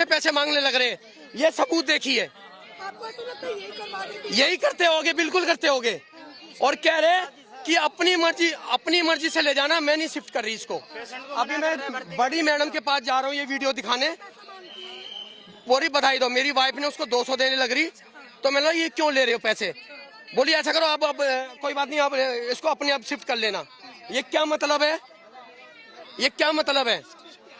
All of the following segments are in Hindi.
पैसे मांगने लग रहे, ये सबूत देखिए। आपको ऐसा लगता है यही करवा देंगे? यही करते होगे, बिल्कुल करते होगे। और कह रहे कि अपनी मर्जी से ले जाना, मैं नहीं शिफ्ट कर रही इसको। अभी मैं बड़ी मैडम के पास जा रहा हूँ ये वीडियो दिखाने। पूरी बधाई दो, मेरी वाइफ ने उसको 200 देने लग रही, तो मैंने ये क्यों ले रहे हो पैसे? बोली ऐसा करो अब कोई बात नहीं, अब इसको अपने आप शिफ्ट कर लेना। ये क्या मतलब है? ये क्या मतलब है?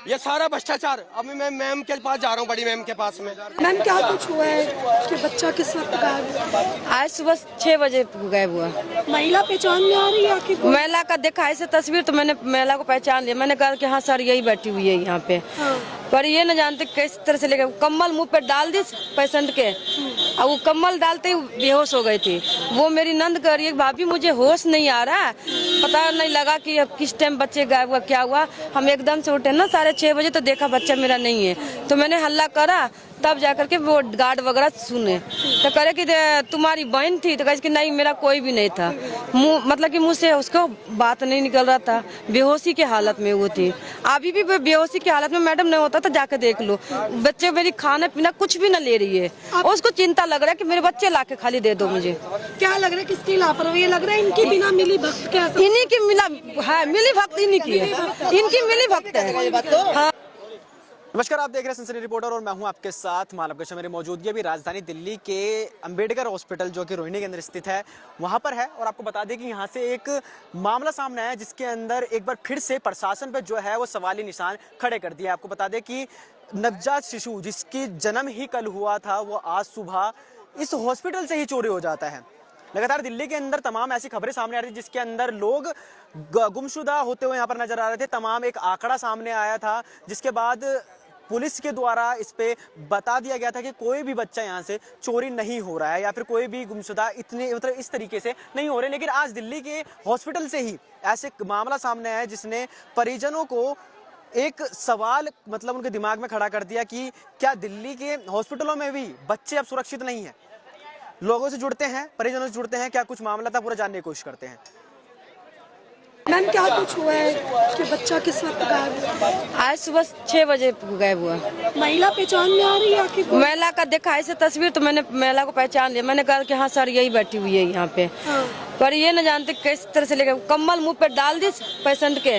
ये सारा भ्रष्टाचार। अभी मैं मैम के पास जा रहा हूँ, बड़ी मैम के पास में। मैम क्या कुछ हुआ है कि बच्चा किस वक्त गायब हुआ? आज सुबह 6 बजे गायब हुआ। महिला पहचान में आ रही है आपकी? महिला का देखा ऐसे तस्वीर तो मैंने महिला को पहचान लिया। मैंने कहा कि हाँ सर यही बैठी हुई है यहाँ पे। हाँ। पर ये न जानते किस तरह से लेके कम्बल मुंह पे डाल दी पेशेंट के, और वो कम्बल डालते ही बेहोश हो गई थी। वो मेरी नंद कह रही है भाभी मुझे होश नहीं आ रहा, पता नहीं लगा कि अब किस टाइम बच्चे गायब हुआ, क्या हुआ। हम एकदम से उठे ना 6:30 बजे, तो देखा बच्चा मेरा नहीं है। तो मैंने हल्ला करा, तब जाकर के वो गार्ड वगैरह सुने, तो करे कि तुम्हारी बहन थी, तो कहे कि नहीं मेरा कोई भी नहीं था। मुंह मतलब कि मुंह से उसको बात नहीं निकल रहा था, बेहोशी की हालत में वो थी। अभी भी बेहोशी की हालत में मैडम नहीं होता तो जाके देख लो। बच्चे मेरी खाना पीना कुछ भी न ले रही है, और उसको चिंता लग रहा है कि मेरे बच्चे लाके खाली दे दो मुझे। क्या लग रहा है, किसकी लापरवाही लग रहा है? इनकी बिना मिली भक्त क्या? इन्हीं की मिली भक्त इन्हीं की है, इनकी मिली भक्त है। हाँ। नमस्कार, आप देख रहे हैं सनसनी रिपोर्टर और मैं हूं आपके साथ मानव कश्यप। मेरी मौजूदगी अभी राजधानी दिल्ली के अंबेडकर हॉस्पिटल जो कि रोहिणी के अंदर स्थित है वहां पर है। और आपको बता दें कि यहां से एक मामला सामने आया जिसके अंदर एक बार फिर से प्रशासन पर जो है वो सवाली निशान खड़े कर दिया। आपको बता दें कि नवजात शिशु जिसकी जन्म ही कल हुआ था, वो आज सुबह इस हॉस्पिटल से ही चोरी हो जाता है। लगातार दिल्ली के अंदर तमाम ऐसी खबरें सामने आ रही थी जिसके अंदर लोग गुमशुदा होते हुए यहाँ पर नजर आ रहे थे। तमाम एक आंकड़ा सामने आया था जिसके बाद पुलिस के द्वारा इस पे बता दिया गया था कि कोई भी बच्चा यहाँ से चोरी नहीं हो रहा है या फिर कोई भी गुमशुदा इतने मतलब इस तरीके से नहीं हो रहे। लेकिन आज दिल्ली के हॉस्पिटल से ही ऐसे मामला सामने आया है जिसने परिजनों को एक सवाल मतलब उनके दिमाग में खड़ा कर दिया कि क्या दिल्ली के हॉस्पिटलों में भी बच्चे अब सुरक्षित नहीं है। लोगों से जुड़ते हैं, परिजनों से जुड़ते हैं, क्या कुछ मामला था पूरा जानने की कोशिश करते हैं। मैम क्या कुछ हुआ है कि बच्चा किस वक्त गायब हुआ? आज सुबह 6 बजे गायब हुआ। महिला पहचान में आ रही है आपकी? महिला का देखा ऐसे तस्वीर तो मैंने महिला को पहचान लिया। मैंने कहा कि हाँ सर यही बैठी हुई है यहाँ पे। हाँ। पर ये न जानते किस तरह से लेके कम्बल मुंह पे डाल दी पेशेंट के,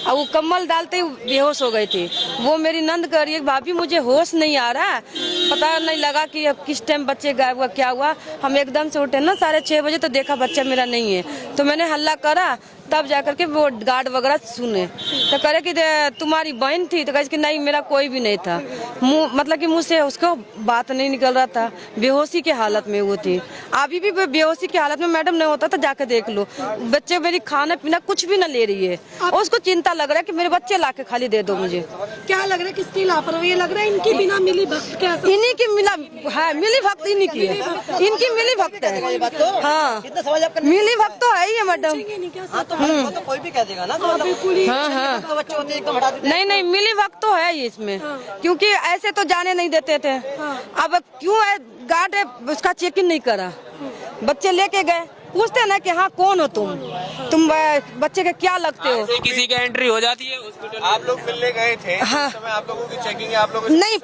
और वो कम्बल डालते ही बेहोश हो गई थी। वो मेरी नंद कह रही है भाभी मुझे होश नहीं आ रहा, पता नहीं लगा कि अब किस टाइम बच्चे गायब हुआ, क्या हुआ। हम एकदम से उठे ना 6:30 बजे, तो देखा बच्चा मेरा नहीं है। तो मैंने हल्ला करा, तब जाकर के वो गार्ड वगैरह सुने, तो करे कि तुम्हारी बहन थी, तो कहे कि नहीं मेरा कोई भी नहीं था। मुंह मतलब कि मुंह से उसको बात नहीं निकल रहा था, बेहोशी की हालत में वो थी। अभी भी बेहोशी की हालत में मैडम नहीं होता तो जाके देख लो। बच्चे मेरी खाना पीना कुछ भी न ले रही है, और उसको चिंता लग रहा है कि मेरे बच्चे लाके खाली दे दो मुझे। क्या लग रहा है, किसकी लापरवाही लग रहा है? इनकी बिना मिली भक्त क्या? इन्हीं की मिली भक्त इन्हीं की है, इनकी मिली भक्त है। हाँ मिली भक्त तो है ही है मैडम। तो कोई भी कह देगा ना, तो बिल्कुल ही। हाँ। तो बच्चे होते एकदम हटा देते। नहीं मिली वक्त तो है ही इसमें, क्योंकि ऐसे तो जाने नहीं देते थे। अब क्यों है गार्ड है उसका चेकिंग नहीं करा, बच्चे लेके गए, पूछते ना कि हाँ कौन हो तुम बच्चे के क्या लगते हो। किसी की एंट्री हो जाती है हॉस्पिटल। आप लोग मिलने गए थे, हाँ। उस समय आप लोगों की चेकिंग है, आप लोग नहीं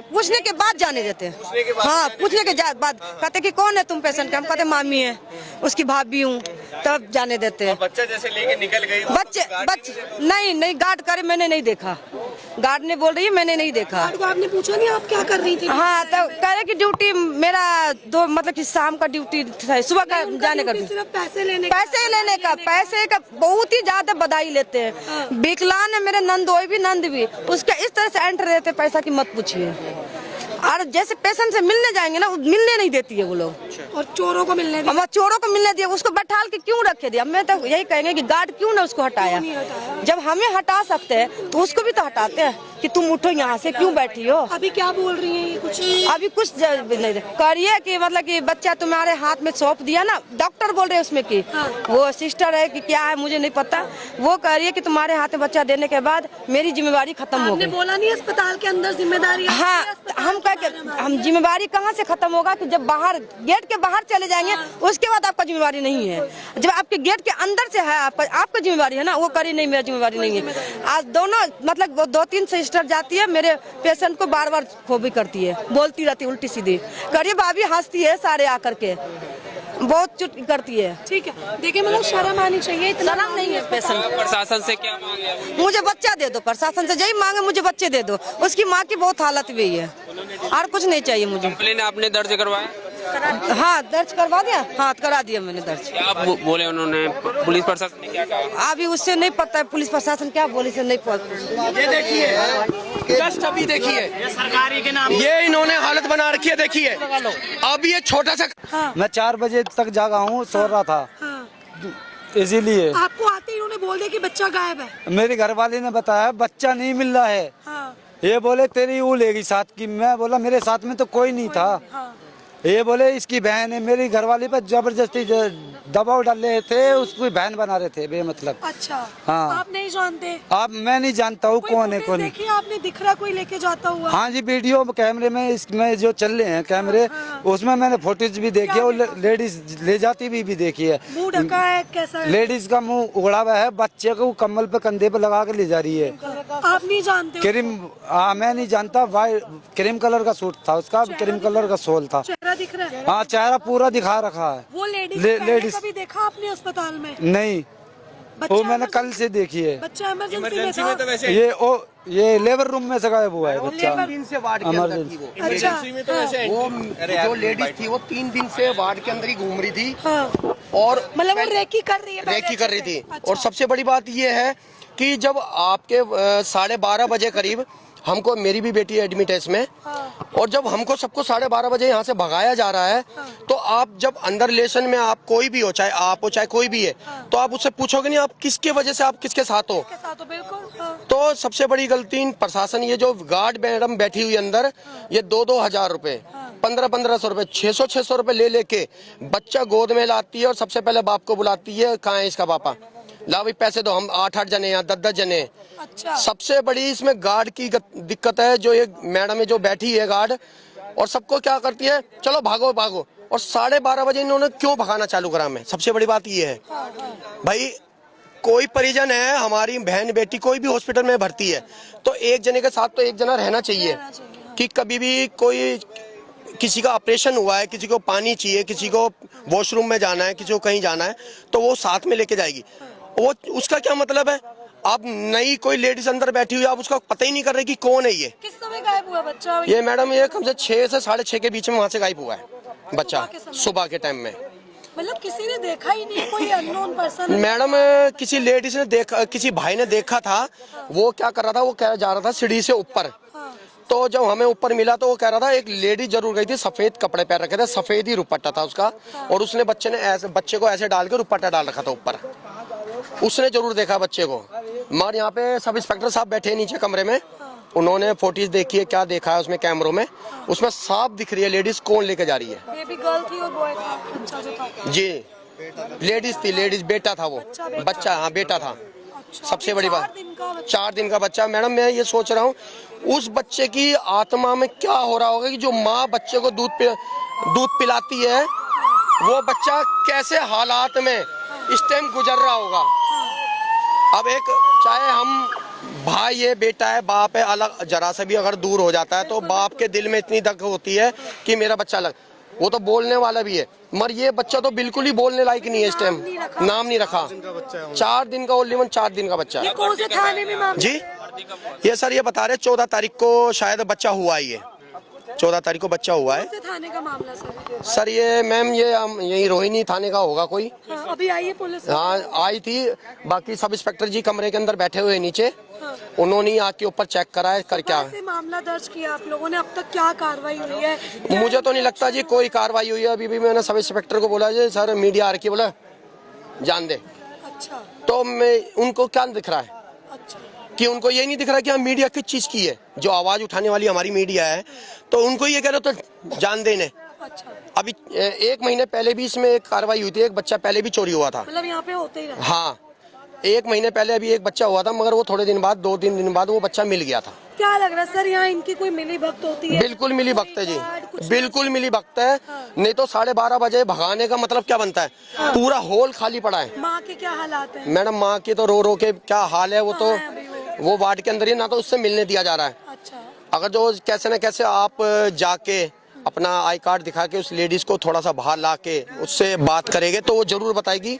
पूछने के बाद जाने देते। हाँ पूछने के बाद कहते कि कौन है तुम पेशेंट के, हम कहते मामी है, उसकी भाभी हूँ, तब जाने देते हैं। बच्चा जैसे लेके निकल गई बच्चे नहीं गार्ड करे, मैंने नहीं देखा। गार्ड ने बोल रही है मैंने नहीं देखा। गार्ड को आपने पूछा नहीं आप क्या कर रही थी? हाँ तो कह रहे कि ड्यूटी मेरा मतलब कि शाम का ड्यूटी था, सुबह का जाने का। सिर्फ पैसे लेने पैसे का बहुत ही ज्यादा बधाई लेते हैं। विकलांग है मेरे नंदोई भी नंद भी, उसके इस तरह से एंटर देते पैसा की मत पूछिए। और जैसे पेशेंट से मिलने जाएंगे ना, मिलने नहीं देती है वो लोग। और चोरों को मिलने दिया? हम चोरों को मिलने दिया, उसको बैठाल के क्यों रखे दिया? मैं तो यही कहेंगे कि गार्ड क्यों ना उसको हटाया। जब हमें हटा सकते हैं तो उसको भी तो हटाते हैं कि तुम उठो यहाँ से, क्यों बैठी हो। अभी क्या बोल रही है कुछ? अभी कुछ नहीं करिए कि मतलब कि बच्चा तुम्हारे हाथ में सौंप दिया ना, डॉक्टर बोल रहे हैं उसमें कि वो सिस्टर है कि क्या है मुझे नहीं पता, वो कह रही है कि तुम्हारे हाथ में बच्चा देने के बाद मेरी जिम्मेवारी खत्म हो गई। बोला नहीं अस्पताल के अंदर जिम्मेदारी? हाँ हम कह के हम जिम्मेवारी कहाँ से खत्म होगा कि जब बाहर गेट के बाहर चले जाएंगे उसके बाद आपका जिम्मेवारी नहीं है। जब आपके गेट के अंदर से है आपका जिम्मेवारी है ना, वो करी नहीं, मेरा जिम्मेवारी नहीं है। आज दोनों मतलब वो 2-3 सिस्टर जाती है, मेरे पेशेंट को बार बार खोबी करती है, बोलती रहती है उल्टी सीधी, करिए भाभी हंसती है सारे आकर के, बहुत चुट करती है। ठीक है, देखिए मतलब शर्म आनी चाहिए, इतना शर्म नहीं है पेशेंट। प्रशासन से क्या मांगे? मुझे बच्चा दे दो, प्रशासन से यही मांगे, मुझे बच्चे दे दो। उसकी माँ की बहुत हालत भी है, और कुछ नहीं चाहिए मुझे। कंप्लेन आपने दर्ज करवाया? हाँ दर्ज करवा दिया, हाँ करा दिया मैंने दर्ज। क्या बोले उन्होंने? पुलिस प्रशासन ने क्या कहा? अभी उससे नहीं पता है पुलिस प्रशासन क्या बोली से नहीं पता। ये देखिए, जस्ट अभी देखिए सरकारी के नाम ये इन्होंने हालत बना रखी है। देखिए अब ये छोटा सा मैं 4 बजे तक जागा हूँ, सो रहा था, इसीलिए आपको आते ही उन्होंने बोल दिया कि बच्चा गायब है। मेरी घरवाली ने बताया बच्चा नहीं मिल रहा है। हाँ, ये बोले तेरी वो लेगी साथ की, मैं बोला मेरे साथ में तो कोई नहीं था। हाँ। ये बोले इसकी बहन है, मेरी घरवाली पर जबरदस्ती दबाव डाल रहे थे, उसको बहन बना रहे थे बेमतलब। अच्छा, हाँ। आप नहीं जानते? आप मैं नहीं जानता हूँ कोई कौन है फुटेज कौन नहीं। देखी आपने, दिख रहा कोई लेके जाता हुआ? हाँ जी, वीडियो कैमरे में इसमें जो चल रहे हैं कैमरे, उसमें मैंने फोटोज भी देखी है और लेडीज ले जाती भी देखी है। मुंह ढका है, कैसा है? लेडीज का मुंह उगड़ा हुआ है, बच्चे को कम्बल पे कंधे पे लगा के ले जा रही है। आप नहीं जानते? क्रीम, मैं नहीं जानता, वाइट क्रीम कलर का सूट था उसका, क्रीम कलर का शॉल था। चेहरा दिख रहा है? हाँ चेहरा पूरा दिखा रखा है। वो लेडीज लेडीज कभी देखा आपने अस्पताल में? नहीं, बच्चा वो मैंने इमरजेंसी- कल से देखी है। बच्चा इमरजेंसी में तो वैसे ये लेबर रूम में से गायब हुआ है बच्चा। 3 दिन से वार्ड के अंदर थी वो। अच्छा, में तो वैसे वो जो लेडीज थी वो 3 दिन से वार्ड के अंदर ही घूम रही थी हाँ। और मतलब वो रेकी कर रही है, रेकी कर रही थी। अच्छा। और सबसे बड़ी बात ये है कि जब आपके 12:30 बजे करीब हमको, मेरी भी बेटी एडमिट है इसमें, और जब हमको सबको 12:30 बजे यहाँ से भगाया जा रहा है, तो आप जब अंदर रिलेशन में आप कोई भी हो, चाहे आप हो चाहे कोई भी है, तो आप उससे पूछोगे नहीं आप किसके वजह से आप किसके साथ हो। के साथ हो, बिल्कुल। हाँ। तो सबसे बड़ी गलती प्रशासन, ये जो गार्ड मैडम बैठी हुई अंदर, ये 2-2 हजार रुपए, 1500 रुपए, 600 रुपए ले लेके बच्चा गोद में लाती है और सबसे पहले बाप को बुलाती है, कहाँ है इसका पापा, ला भाई पैसे दो, हम 8-8 जने यहाँ 10-10 जने। अच्छा, सबसे बड़ी इसमें गार्ड की दिक्कत है, जो ये मैडम है जो बैठी है गार्ड, और सबको क्या करती है, चलो भागो भागो, और 12:30 बजे इन्होंने क्यों भगाना चालू करा हमें। सबसे बड़ी बात ये है भाई, कोई परिजन है, हमारी बहन बेटी कोई भी हॉस्पिटल में भर्ती है, तो एक जने के साथ तो एक जना रहना चाहिए कि कभी भी कोई किसी का ऑपरेशन हुआ है, किसी को पानी चाहिए, किसी को वॉशरूम में जाना है, किसी को कहीं जाना है, तो वो साथ में लेके जाएगी। वो उसका क्या मतलब है, आप नई कोई लेडीज अंदर बैठी हुई, आप उसका पता ही नहीं कर रहे कि कौन है ये। किस समय गायब हुआ बच्चा? ये मैडम ये कम से 6 से 6:30 के बीच में वहाँ से गायब हुआ है बच्चा, सुबह के टाइम में। मतलब किसी ने देखा ही नहीं, कोई अननोन पर्सन? मैडम किसी लेडीज ने देखा, किसी भाई ने देखा था, वो क्या कर रहा था, वो कह जा रहा था सीढ़ी से ऊपर, तो जब हमें ऊपर मिला तो वो कह रहा था एक लेडी जरूर गई थी, सफेद कपड़े पहन रखे थे, सफेद ही रुपट्टा था उसका, और उसने बच्चे को ऐसे डाल के रुपट्टा डाल रखा था ऊपर, उसने जरूर देखा बच्चे को। मगर यहाँ पे सब इंस्पेक्टर साहब बैठे हैं नीचे कमरे में, उन्होंने फोटोज देखी है, क्या देखा है उसमें कैमरों में, उसमें साफ दिख रही है लेडीज कौन लेके जा रही है। बेबी गर्ल थी और बॉय था, बच्चा जो था? जी लेडीज थी, लेडीज बेटा था वो, बच्चा, हाँ बेटा था। सबसे बड़ी बात 4 दिन का बच्चा। मैडम मैं ये सोच रहा हूँ उस बच्चे की आत्मा में क्या हो रहा होगा कि जो माँ बच्चे को दूध पिलाती है, वो बच्चा कैसे हालात में इस टाइम गुजर रहा होगा। अब एक, चाहे हम भाई है, बेटा है, बाप है, अलग जरा से भी अगर दूर हो जाता है तो बाप के दिल में इतनी दर्द होती है कि मेरा बच्चा अलग, वो तो बोलने वाला भी है, मगर ये बच्चा तो बिल्कुल ही बोलने लायक नहीं है इस टाइम, नाम नहीं रखा। 4 दिन का, ओनली 4 दिन का बच्चा। कौन से थाने में मामला? जी ये सर ये बता रहे 14 तारीख को शायद बच्चा हुआ ही है, 14 तारीख को बच्चा हुआ है। कौन से थाने का मामला सर? सर ये मैम ये यही रोहिणी थाने का होगा कोई। हाँ, अभी आई है पुलिस? हाँ आई थी, बाकी सब इंस्पेक्टर जी कमरे के अंदर बैठे हुए नीचे, उन्होंने ही आके ऊपर चेक करा है कर क्या। कैसे मामला दर्ज किया आप लोगों ने, अब तक क्या कार्रवाई हुई है? मुझे तो नहीं लगता जी कोई कार्रवाई हुई है। अभी भी मैंने सब इंस्पेक्टर को बोला जी सर मीडिया आ रखी, बोला जान दे, अच्छा तो मैं उनको क्या दिख रहा है अच्छा, कि उनको ये नहीं दिख रहा कि हम मीडिया किस चीज की है, जो आवाज उठाने वाली हमारी मीडिया है, तो उनको ये कह रहे तो जान देने। अच्छा, अभी 1 महीने पहले भी इसमें एक कार्रवाई हुई थी, एक बच्चा पहले भी चोरी हुआ था। मतलब यहाँ पे होते ही रहा? हाँ 1 महीने पहले अभी एक बच्चा हुआ था, मगर वो थोड़े दिन बाद 2-3 दिन बाद वो बच्चा मिल गया था। क्या लग रहा है सर, यहाँ इनकी कोई मिली भक्त होती है? बिल्कुल मिली भक्त है जी, बिल्कुल मिली भक्त है। नहीं तो 12:30 बजे भगाने का मतलब क्या बनता है? पूरा हॉल खाली पड़ा है। माँ के क्या हालात हैं? मैडम माँ की तो रो रो के क्या हाल है, वो तो कहाँ है अभी वो वार्ड के अंदर ही, ना तो उससे मिलने दिया जा रहा है। अच्छा, अगर जो कैसे न कैसे आप जाके अपना आई कार्ड दिखा के उस लेडीज को थोड़ा सा बाहर ला के उससे बात करेंगे तो वो जरूर बताएगी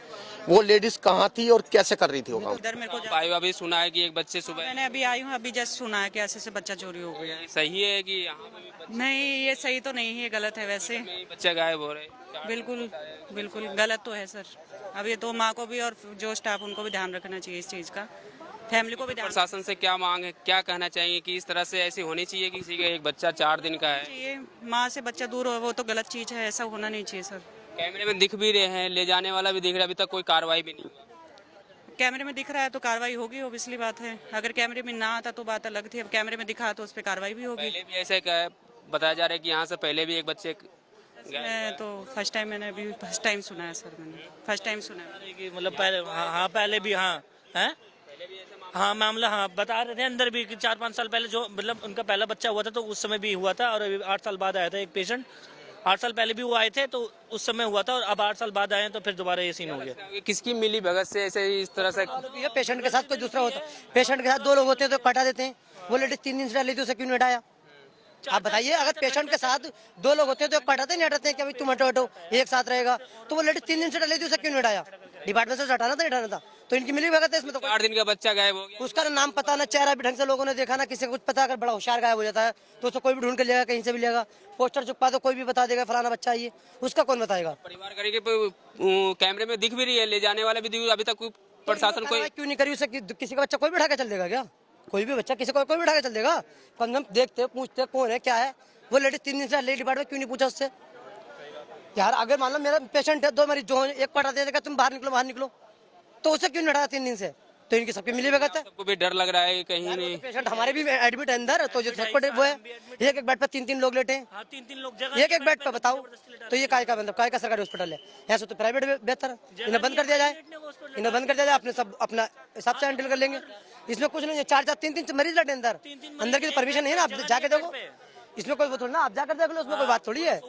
वो लेडीज कहाँ थी और कैसे कर रही थी वो काम। उधर मेरे को भाई अभी सुना है कि एक बच्चे सुबह मैंने अभी आई हूँ, अभी जस्ट सुना है कि ऐसे से बच्चा चोरी हो गया। सही है कि यहाँ पे भी नहीं, ये सही तो नहीं है, गलत है वैसे। बच्चे गायब हो रहे। बिल्कुल बिल्कुल गलत तो है सर। अब ये तो माँ को भी और जो स्टाफ उनको भी ध्यान रखना चाहिए इस चीज़ का, फैमिली को भी ध्यान प्रशासन से क्या मांग है, क्या कहना चाहिए कि इस तरह से ऐसी होनी चाहिए कि किसी का एक बच्चा 4 दिन का है? चाहिए। माँ से बच्चा दूर हो वो तो गलत चीज़ है, ऐसा होना नहीं चाहिए सर। कैमरे में दिख भी रहे हैं, ले जाने वाला भी दिख रहा है, अभी तक कोई कार्रवाई भी नहीं। कैमरे में दिख रहा है तो कार्रवाई होगी, ओबियसली बात है। अगर कैमरे में ना आता तो बात अलग थी, अब कैमरे में दिखा तो उस पर कार्रवाई भी होगी। पहले भी ऐसे बताया जा रहा है कि यहाँ से पहले भी एक बच्चे मैं तो फर्स्ट टाइम, मैंने अभी फर्स्ट टाइम सुना है सर, मैंने फर्स्ट टाइम सुना है। कि मतलब पहले हाँ पहले भी हाँ है हाँ मामला हाँ बता रहे थे अंदर भी कि 4-5 साल पहले जो मतलब उनका पहला बच्चा हुआ था तो उस समय भी हुआ था, और अभी 8 साल बाद आया था एक पेशेंट। 8 साल पहले भी वो आए थे तो उस समय हुआ था, और अब 8 साल बाद आए हैं तो फिर दोबारा ये सीन हो गया। किसकी मिली भगत से ऐसे इस तरह से? ये पेशेंट के साथ कोई दूसरा होता, पेशेंट के साथ 2 लोग होते हैं तो कटा देते हैं। वो लेडीज 3 दिन से डाली थी, उसे क्यों नहीं हटाया? आप बताइए, अगर पेशेंट के साथ 2 लोग होते हैं तो कटाते नहीं हटाते हैं कि अभी तुम हटो हटो एक साथ रहेगा, तो वो लेडीज 3 दिन से डाली थी, उसे क्यों नहीं हटाया? डिपार्टमेंट से हटाना था, हटाना था। तो इनकी मिली भगत है इसमें तो। 4 दिन का बच्चा गायब हो गया, उसका ना नाम पता, ना चेहरा भी ढंग से लोगों ने देखा, ना किसी को कुछ पता। अगर बड़ा होशियार गायब हो जाता है तो उसे कोई भी ढूंढ के लेगा, कहीं से भी लेगा। पोस्टर चिपका तो कोई भी बता देगा फलाना बच्चा ये, उसका कौन बताएगा? परिवार करके कैमरे में दिख भी रही है, ले जाने वाला भी दिख, अभी तक कोई प्रशासन कोई क्यों नहीं करी उसे? किसी का बच्चा कोई भी उठा के चल देगा क्या? कोई भी बच्चा किसी को कोई भी उठा के चल देगा? कम देखते पूछते कौन है क्या है। वो लेडीज 3 दिन से लेडी डिपार्टमेंट क्यों नहीं पूछा उससे? यार अगर मान लो मेरा पेशेंट है, 2 मरीज जो एक पटा दे देगा, तुम बाहर निकलो, तो उसे क्यों नहीं हटाया 3 दिन से? तो इनकी सबकी मिली भगत है। सबको भी डर लग रहा है कहीं नहीं। पेशेंट हमारे भी एडमिट है अंदर, तो जो झटपट वो है, एक बेड पर 3-3 लोग लेटे हैं। 3-3 लोग जगह एक बेड पर बताओ, तो ये काय का मतलब काय का सरकारी हॉस्पिटल है? ऐसा तो प्राइवेट बेहतर है। इन्हें बंद कर दिया जाए, इन्हें बंद कर दिया जाए, अपने सब अपना हिसाब से हैंडल कर लेंगे। इसमें कुछ नहीं है, 4-4 3-3 मरीज लेटे अंदर की तो परमिशन नहीं है ना। आप जाके देखो, इसमें कोई वो थोड़ी ना, आप जाकर देख लो, उसमें कोई बात थोड़ी है।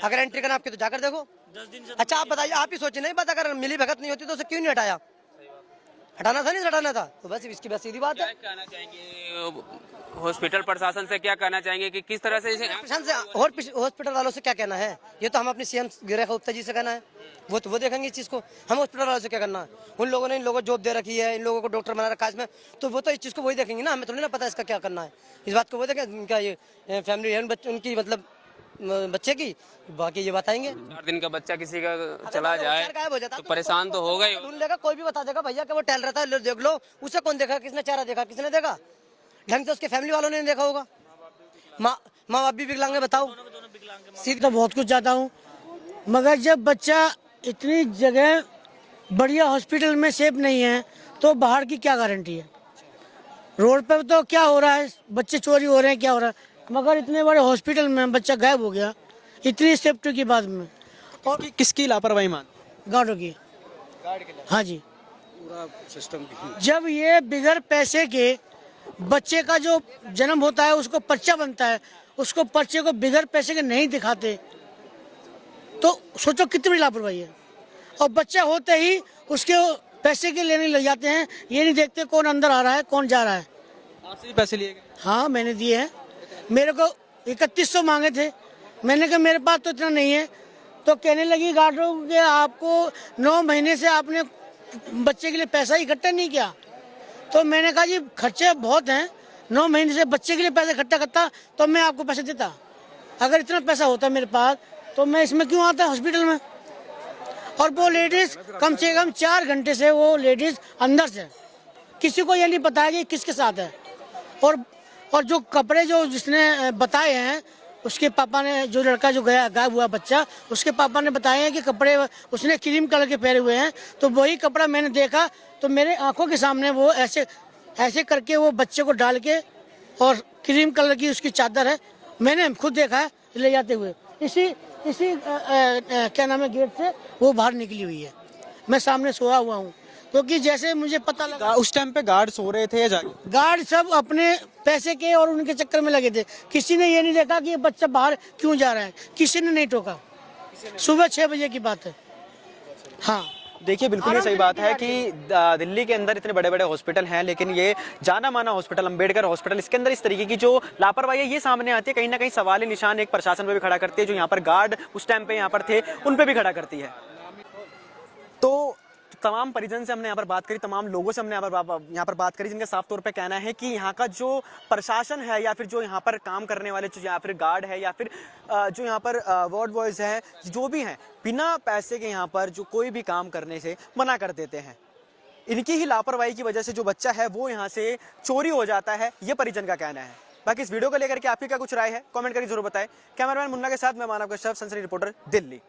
अगर एंट्री करना आपकी तो जाकर देखो। अच्छा आप बताइए, आप ही सोचिए, नहीं पता अगर मिली भगत नहीं होती तो उसे क्यों नहीं हटाया? हटाना था, नहीं हटाना था, तो बस इसकी बस सीधी बात है। क्या कहना चाहेंगे हॉस्पिटल प्रशासन से, क्या कहना चाहेंगे कि किस तरह से इसे? प्रशासन से और हॉस्पिटल वालों से क्या कहना है? ये तो हम अपनी सीएम रेखा गुप्ता जी से कहना है, वो देखेंगे इस चीज को। हम हॉस्पिटल वालों से क्या करना है? उन लोगों ने इन लोगों को जॉब दे रखी है, इन लोगों को डॉक्टर बना रखा है इसमें, तो वो तो इस चीज को वही देखेंगे ना। हमें थोड़ी ना पता इसका क्या करना है। इस बात को वो देखें, उनका ये फैमिली है उनकी, मतलब बच्चे की, बाकी ये बताएंगे। 4 दिन का बच्चा किसी का चला जाए गायब हो जाता तो परेशान तो होगा ही। ढूंढ लेगा, कोई भी बता देगा भैया कि वो टहल रहा था, देख लो। उसे कौन देखा? किसने चेहरा देखा? किसने देखा? ढंग से उसके फैमिली वालों ने देखा होगा। माँ बाप भी विकलांग है, बताओ। सीख तो बहुत कुछ चाहता हूँ, मगर जब बच्चा इतनी जगह बढ़िया हॉस्पिटल में सेफ नहीं है तो बाहर की क्या गारंटी है? रोड पर तो क्या हो रहा है, बच्चे चोरी हो रहे हैं, क्या हो रहा है, मगर इतने बड़े हॉस्पिटल में बच्चा गायब हो गया इतनी सेफ्टी की बाद में। और किसकी लापरवाही मान? गार्डों की। हाँ जी, पूरा सिस्टम। जब ये बिगैर पैसे के बच्चे का जो जन्म होता है उसको पर्चा बनता है, उसको पर्चे को बिगैर पैसे के नहीं दिखाते तो सोचो कितनी बड़ी लापरवाही है। और बच्चा होते ही उसके पैसे के लेने लग जाते हैं, ये नहीं देखते कौन अंदर आ रहा है कौन जा रहा है। आपसे भी पैसे लिए गए? हाँ मैंने दिए हैं, मेरे को 3100 मांगे थे, मैंने कहा मेरे पास तो इतना नहीं है। तो कहने लगी गार्डों के आपको 9 महीने से आपने बच्चे के लिए पैसा इकट्ठा नहीं किया। तो मैंने कहा जी खर्चे बहुत हैं, 9 महीने से बच्चे के लिए पैसा इकट्ठा करता तो मैं आपको पैसे देता। अगर इतना पैसा होता मेरे पास तो मैं इसमें क्यों आता हॉस्पिटल में। और वो लेडीज कम से कम 4 घंटे से वो लेडीज अंदर से, किसी को ये नहीं पता है कि किसके साथ है। और जो कपड़े जो जिसने बताए हैं उसके पापा ने, जो लड़का जो गया गायब हुआ बच्चा, उसके पापा ने बताए हैं कि कपड़े उसने क्रीम कलर के पहने हुए हैं। तो वही कपड़ा मैंने देखा तो मेरे आंखों के सामने वो ऐसे करके वो बच्चे को डाल के, और क्रीम कलर की उसकी चादर है, मैंने खुद देखा है ले जाते हुए। इसी क्या नाम है गेट से वो बाहर निकली हुई है, मैं सामने सोया हुआ हूँ। क्योंकि जैसे मुझे पता लगा उस टाइम पे गार्ड सो रहे थे या जागे? गार्ड सब अपने पैसे के और उनके चक्कर में लगे थे। किसी ने ये नहीं देखा कि ये बच्चा बाहर क्यों जा रहा है, किसी ने नहीं टोका। सुबह 6 बजे की बात है। हाँ, देखिए बिल्कुल ये सही बात है कि दिल्ली के अंदर इतने बड़े बड़े हॉस्पिटल हैं, लेकिन ये जाना माना हॉस्पिटल अंबेडकर हॉस्पिटल, इसके अंदर इस तरीके की जो लापरवाही है ये सामने आती है। कहीं ना कहीं सवाल निशान एक प्रशासन पे भी खड़ा करती है, जो यहाँ पर गार्ड उस टाइम पे यहाँ पर थे उन पे भी खड़ा करती है। तो तमाम परिजन से हमने यहाँ पर बात करी, तमाम लोगों से हमने यहाँ पर बात करी, जिनका साफ तौर पे कहना है कि यहाँ का जो प्रशासन है या फिर जो यहाँ पर काम करने वाले जो या फिर गार्ड है या फिर जो यहाँ पर वार्ड बॉयज है, जो भी हैं, बिना पैसे के यहाँ पर जो कोई भी काम करने से मना कर देते हैं। इनकी ही लापरवाही की वजह से जो बच्चा है वो यहाँ से चोरी हो जाता है, ये परिजन का कहना है। बाकी इस वीडियो को लेकर के आपकी क्या कुछ राय है, कमेंट करके जरूर बताएं। कैमरामैन मुन्ना के साथ मैं मानव कश्यप, सनसनी रिपोर्टर, दिल्ली।